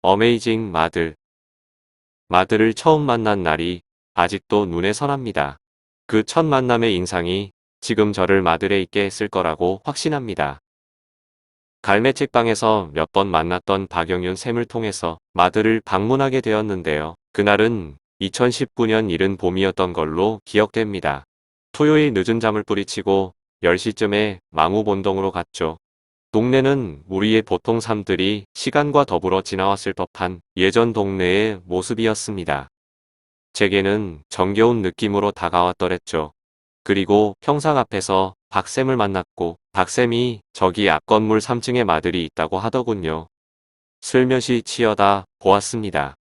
어메이징 마들. 마들을 처음 만난 날이 아직도 눈에 선합니다. 그 첫 만남의 인상이 지금 저를 마들에 있게 했을 거라고 확신합니다. 갈매 책방에서 몇 번 만났던 박영윤 쌤을 통해서 마들을 방문하게 되었는데요. 그날은 2019년 이른 봄이었던 걸로 기억됩니다. 토요일 늦은 잠을 뿌리치고 10시쯤에 망우본동으로 갔죠. 동네는 우리의 보통 삶들이 시간과 더불어 지나왔을 법한 예전 동네의 모습이었습니다. 제게는 정겨운 느낌으로 다가왔더랬죠. 그리고 평상 앞에서 박쌤을 만났고 박쌤이 저기 앞 건물 3층에 마들이 있다고 하더군요. 슬며시 치여다 보았습니다.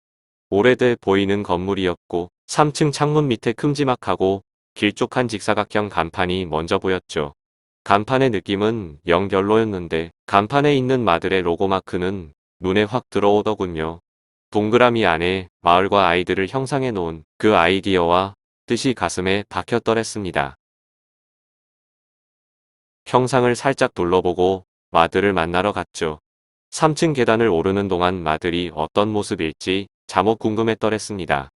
오래돼 보이는 건물이었고 3층 창문 밑에 큼지막하고 길쭉한 직사각형 간판이 먼저 보였죠. 간판의 느낌은 영 별로였는데 간판에 있는 마들의 로고마크는 눈에 확 들어오더군요. 동그라미 안에 마을과 아이들을 형상해 놓은 그 아이디어와 뜻이 가슴에 박혔더랬습니다. 형상을 살짝 둘러보고 마들을 만나러 갔죠. 3층 계단을 오르는 동안 마들이 어떤 모습일지 잠옷 궁금했더랬습니다.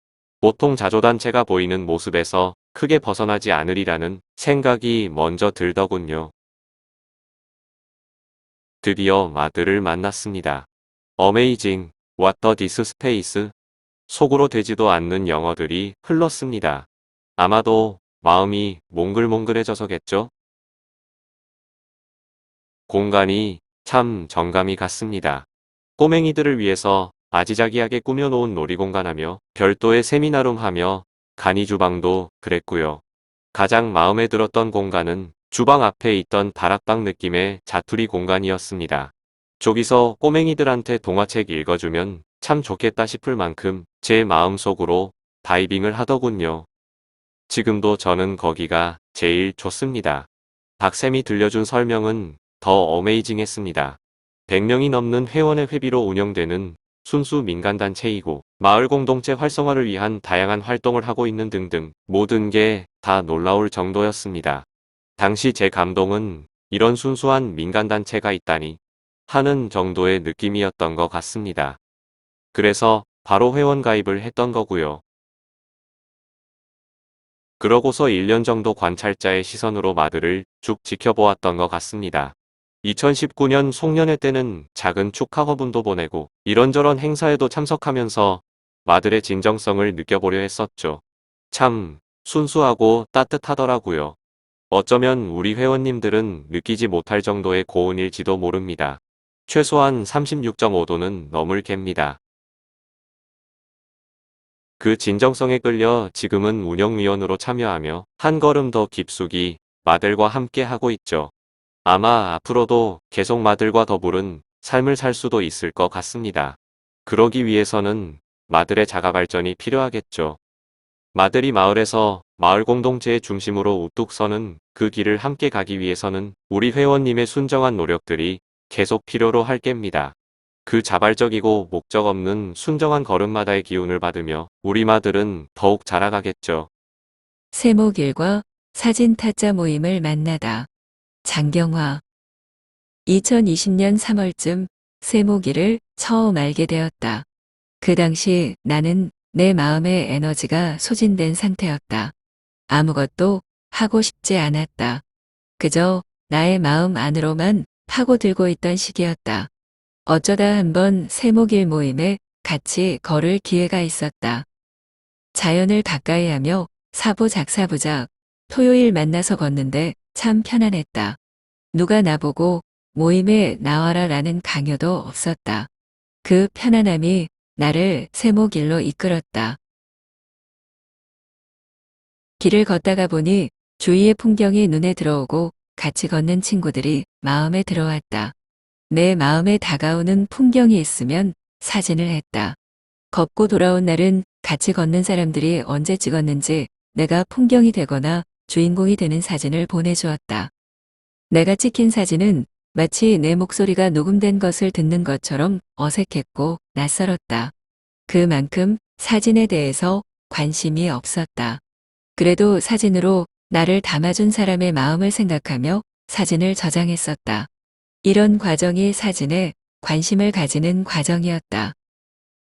보통 자조단체가 보이는 모습에서 크게 벗어나지 않으리라는 생각이 먼저 들더군요. 드디어 마들을 만났습니다. 어메이징, what the this space? 속으로 되지도 않는 영어들이 흘렀습니다. 아마도 마음이 몽글몽글해져서겠죠? 공간이 참 정감이 갔습니다. 꼬맹이들을 위해서 아지자기하게 꾸며놓은 놀이공간하며 별도의 세미나룸하며 간이주방도 그랬고요. 가장 마음에 들었던 공간은 주방 앞에 있던 다락방 느낌의 자투리 공간이었습니다. 저기서 꼬맹이들한테 동화책 읽어주면 참 좋겠다 싶을 만큼 제 마음속으로 다이빙을 하더군요. 지금도 저는 거기가 제일 좋습니다. 박쌤이 들려준 설명은 더 어메이징했습니다. 100명이 넘는 회원의 회비로 운영되는 순수 민간단체이고 마을 공동체 활성화를 위한 다양한 활동을 하고 있는 등등 모든 게 다 놀라울 정도였습니다. 당시 제 감동은 이런 순수한 민간단체가 있다니 하는 정도의 느낌이었던 것 같습니다. 그래서 바로 회원 가입을 했던 거고요. 그러고서 1년 정도 관찰자의 시선으로 마들을 쭉 지켜보았던 것 같습니다. 2019년 송년회 때는 작은 축하화분도 보내고 이런저런 행사에도 참석하면서 마들의 진정성을 느껴보려 했었죠. 참 순수하고 따뜻하더라고요. 어쩌면 우리 회원님들은 느끼지 못할 정도의 고운일지도 모릅니다. 최소한 36.5도는 넘을 갭니다. 그 진정성에 끌려 지금은 운영위원으로 참여하며 한 걸음 더 깊숙이 마들과 함께 하고 있죠. 아마 앞으로도 계속 마들과 더불은 삶을 살 수도 있을 것 같습니다. 그러기 위해서는 마들의 자가발전이 필요하겠죠. 마들이 마을에서 마을 공동체의 중심으로 우뚝 서는 그 길을 함께 가기 위해서는 우리 회원님의 순정한 노력들이 계속 필요로 할 겝니다. 그 자발적이고 목적 없는 순정한 걸음마다의 기운을 받으며 우리 마들은 더욱 자라가겠죠. 세목일과 사진 타짜 모임을 만나다. 장경화. 2020년 3월쯤 세목일을 처음 알게 되었다. 그 당시 나는 내 마음의 에너지가 소진된 상태였다. 아무것도 하고 싶지 않았다. 그저 나의 마음 안으로만 파고들고 있던 시기였다. 어쩌다 한번 세목일 모임에 같이 걸을 기회가 있었다. 자연을 가까이 하며 사부작사부작 토요일 만나서 걷는데 참 편안했다. 누가 나보고 모임에 나와라 라는 강요도 없었다. 그 편안함이 나를 세목일로 이끌었다. 길을 걷다가 보니 주위의 풍경이 눈에 들어오고 같이 걷는 친구들이 마음에 들어왔다. 내 마음에 다가오는 풍경이 있으면 사진을 했다. 걷고 돌아온 날은 같이 걷는 사람들이 언제 찍었는지 내가 풍경이 되거나 주인공이 되는 사진을 보내주었다. 내가 찍힌 사진은 마치 내 목소리가 녹음된 것을 듣는 것처럼 어색했고 낯설었다. 그만큼 사진에 대해서 관심이 없었다. 그래도 사진으로 나를 담아준 사람의 마음을 생각하며 사진을 저장했었다. 이런 과정이 사진에 관심을 가지는 과정이었다.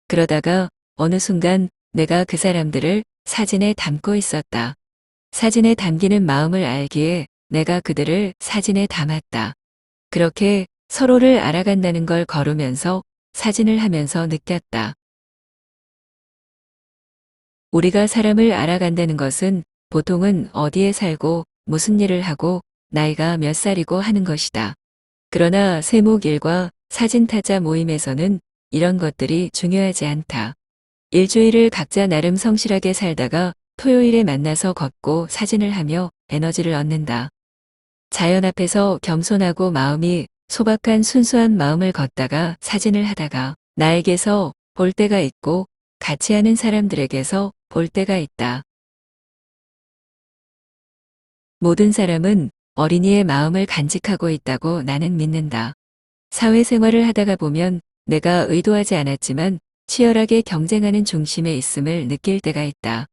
그러다가 어느 순간 내가 그 사람들을 사진에 담고 있었다. 사진에 담기는 마음을 알기에 내가 그들을 사진에 담았다. 그렇게 서로를 알아간다는 걸 걸으면서 사진을 하면서 느꼈다. 우리가 사람을 알아간다는 것은 보통은 어디에 살고 무슨 일을 하고 나이가 몇 살이고 하는 것이다. 그러나 세목일과 사진타자 모임에서는 이런 것들이 중요하지 않다. 일주일을 각자 나름 성실하게 살다가 토요일에 만나서 걷고 사진을 하며 에너지를 얻는다. 자연 앞에서 겸손하고 마음이 소박한 순수한 마음을 걷다가 사진을 하다가 나에게서 볼 때가 있고 같이 하는 사람들에게서 볼 때가 있다. 모든 사람은 어린이의 마음을 간직하고 있다고 나는 믿는다. 사회생활을 하다가 보면 내가 의도하지 않았지만 치열하게 경쟁하는 중심에 있음을 느낄 때가 있다.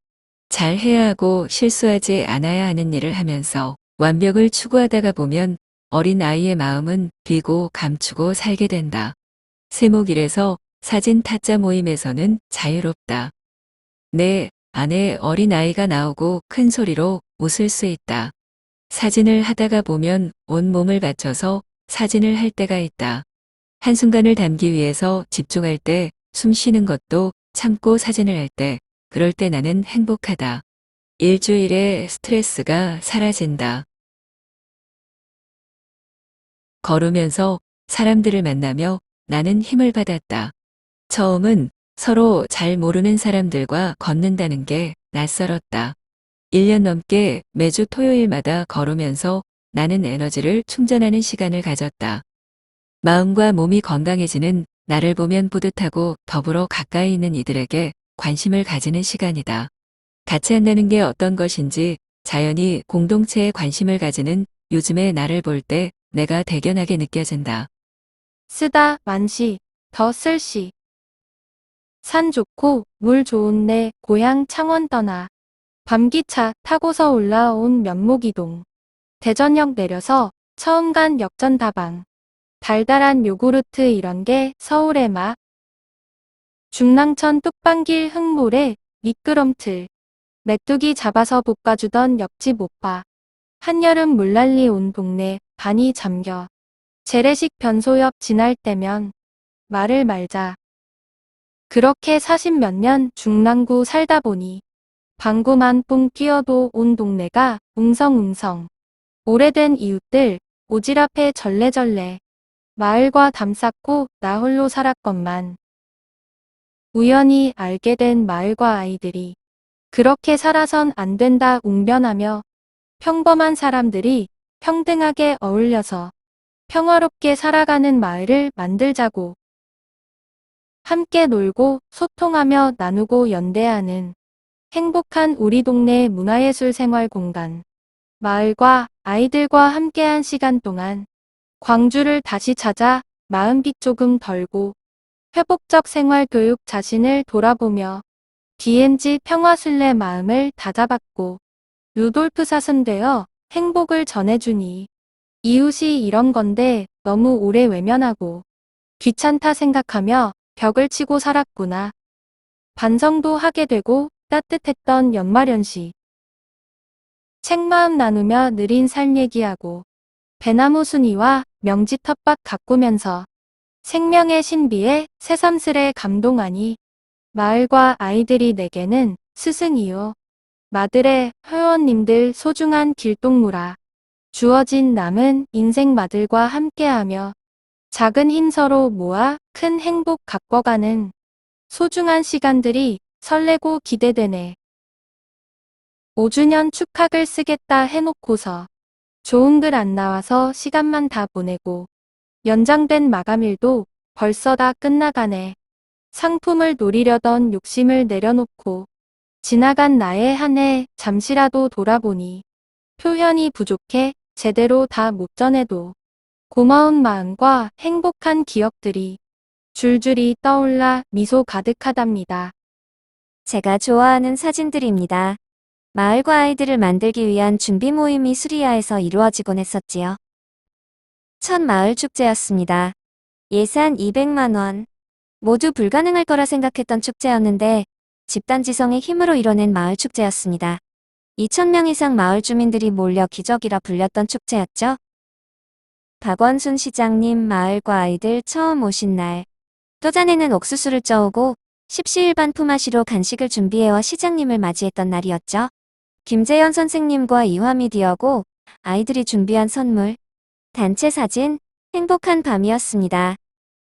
잘 해야 하고 실수하지 않아야 하는 일을 하면서 완벽을 추구하다가 보면 어린 아이의 마음은 비고 감추고 살게 된다. 세목일에서 사진 타짜 모임에서는 자유롭다. 내 안에 어린 아이가 나오고 큰 소리로 웃을 수 있다. 사진을 하다가 보면 온 몸을 바쳐서 사진을 할 때가 있다. 한순간을 담기 위해서 집중할 때, 숨 쉬는 것도 참고 사진을 할 때, 그럴 때 나는 행복하다. 일주일의 스트레스가 사라진다. 걸으면서 사람들을 만나며 나는 힘을 받았다. 처음은 서로 잘 모르는 사람들과 걷는다는 게 낯설었다. 1년 넘게 매주 토요일마다 걸으면서 나는 에너지를 충전하는 시간을 가졌다. 마음과 몸이 건강해지는 나를 보면 뿌듯하고 더불어 가까이 있는 이들에게 관심을 가지는 시간이다. 같이 한다는 게 어떤 것인지 자연히 공동체에 관심을 가지는 요즘의 나를 볼 때 내가 대견하게 느껴진다. 쓰다 만시, 더 쓸시. 산 좋고 물 좋은 내 고향 창원 떠나. 밤기차 타고서 올라온 면목이동. 대전역 내려서 처음 간 역전 다방. 달달한 요구르트 이런 게 서울의 맛. 중랑천 뚝방길 흙모래 미끄럼틀. 메뚜기 잡아서 볶아주던 옆집 오빠. 한여름 물난리 온 동네 반이 잠겨. 재래식 변소 옆 지날 때면 말을 말자. 그렇게 40몇 년 중랑구 살다 보니 방구만 뽕 끼어도 온 동네가 웅성웅성. 오래된 이웃들 오지랖에 절레절레. 마을과 담 쌓고 나 홀로 살았건만. 우연히 알게 된 마을과 아이들이 그렇게 살아선 안 된다 웅변하며 평범한 사람들이 평등하게 어울려서 평화롭게 살아가는 마을을 만들자고. 함께 놀고 소통하며 나누고 연대하는 행복한 우리 동네 문화예술 생활 공간. 마을과 아이들과 함께한 시간 동안 광주를 다시 찾아 마음빛 조금 덜고 회복적 생활 교육 자신을 돌아보며 DMZ 평화순례 마음을 다잡았고 루돌프 사슴되어 행복을 전해주니 이웃이 이런 건데 너무 오래 외면하고 귀찮다 생각하며 벽을 치고 살았구나. 반성도 하게 되고 따뜻했던 연말연시. 책마음 나누며 느린 삶 얘기하고 배나무 순이와 명지 텃밭 가꾸면서 생명의 신비에 새삼스레 감동하니 마을과 아이들이 내게는 스승이요. 마들의 회원님들 소중한 길동무라. 주어진 남은 인생 마들과 함께하며 작은 힘 서로 모아 큰 행복 가꿔가는 소중한 시간들이 설레고 기대되네. 5주년 축하글 쓰겠다 해놓고서 좋은 글 안 나와서 시간만 다 보내고 연장된 마감일도 벌써 다 끝나가네. 상품을 노리려던 욕심을 내려놓고 지나간 나의 한 해 잠시라도 돌아보니 표현이 부족해 제대로 다 못 전해도 고마운 마음과 행복한 기억들이 줄줄이 떠올라 미소 가득하답니다. 제가 좋아하는 사진들입니다. 마을과 아이들을 만들기 위한 준비 모임이 수리야에서 이루어지곤 했었지요. 첫 마을 축제였습니다. 예산 200만 원. 모두 불가능할 거라 생각했던 축제였는데 집단지성의 힘으로 이뤄낸 마을 축제였습니다. 2,000명 이상 마을 주민들이 몰려 기적이라 불렸던 축제였죠. 박원순 시장님 마을과 아이들 처음 오신 날. 또잔에는 옥수수를 쪄오고 십시일반 품앗이로 간식을 준비해와 시장님을 맞이했던 날이었죠. 김재현 선생님과 이화미디어고 아이들이 준비한 선물, 단체 사진, 행복한 밤이었습니다.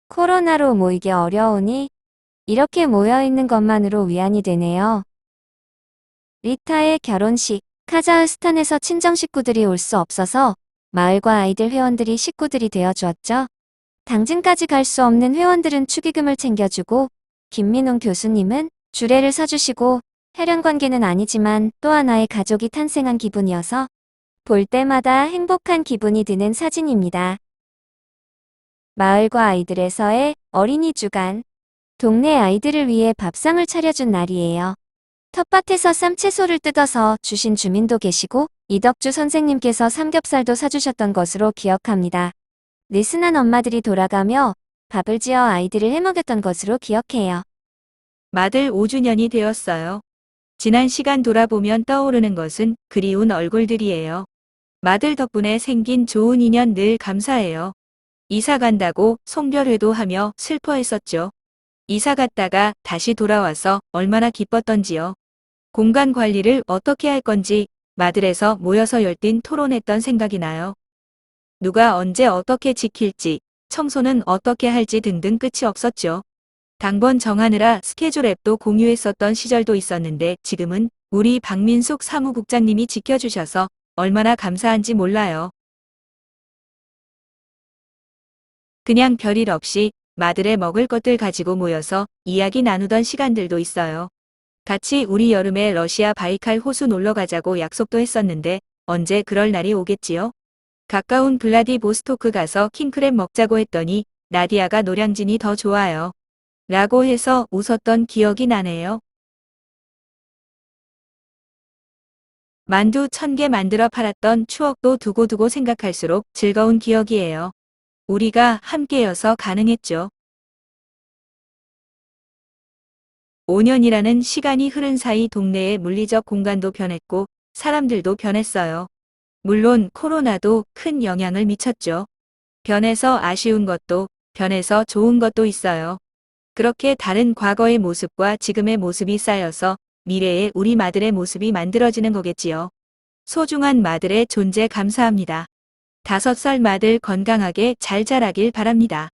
코로나로 모이기 어려우니 이렇게 모여있는 것만으로 위안이 되네요. 리타의 결혼식, 카자흐스탄에서 친정 식구들이 올 수 없어서 마을과 아이들 회원들이 식구들이 되어주었죠. 당진까지 갈 수 없는 회원들은 축의금을 챙겨주고 김민웅 교수님은 주례를 서주시고 혈연관계는 아니지만 또 하나의 가족이 탄생한 기분이어서 볼 때마다 행복한 기분이 드는 사진입니다. 마을과 아이들에서의 어린이 주간, 동네 아이들을 위해 밥상을 차려준 날이에요. 텃밭에서 쌈채소를 뜯어서 주신 주민도 계시고 이덕주 선생님께서 삼겹살도 사주셨던 것으로 기억합니다. 느슨한 엄마들이 돌아가며 밥을 지어 아이들을 해먹였던 것으로 기억해요. 마들 5주년이 되었어요. 지난 시간 돌아보면 떠오르는 것은 그리운 얼굴들이에요. 마들 덕분에 생긴 좋은 인연 늘 감사해요. 이사 간다고 송별회도 하며 슬퍼했었죠. 이사 갔다가 다시 돌아와서 얼마나 기뻤던지요. 공간 관리를 어떻게 할 건지 마들에서 모여서 열띤 토론했던 생각이 나요. 누가 언제 어떻게 지킬지, 청소는 어떻게 할지 등등 끝이 없었죠. 당번 정하느라 스케줄 앱도 공유했었던 시절도 있었는데 지금은 우리 박민숙 사무국장님이 지켜주셔서 얼마나 감사한지 몰라요. 그냥 별일 없이 마들에 먹을 것들 가지고 모여서 이야기 나누던 시간들도 있어요. 같이 우리 여름에 러시아 바이칼 호수 놀러 가자고 약속도 했었는데 언제 그럴 날이 오겠지요? 가까운 블라디보스토크 가서 킹크랩 먹자고 했더니 나디아가 노량진이 더 좋아요. 라고 해서 웃었던 기억이 나네요. 만두 1000개 만들어 팔았던 추억도 두고두고 생각할수록 즐거운 기억이에요. 우리가 함께여서 가능했죠. 5년이라는 시간이 흐른 사이 동네의 물리적 공간도 변했고 사람들도 변했어요. 물론 코로나도 큰 영향을 미쳤죠. 변해서 아쉬운 것도 변해서 좋은 것도 있어요. 그렇게 다른 과거의 모습과 지금의 모습이 쌓여서 미래의 우리 마들의 모습이 만들어지는 거겠지요. 소중한 마들의 존재 감사합니다. 5살 마들 건강하게 잘 자라길 바랍니다.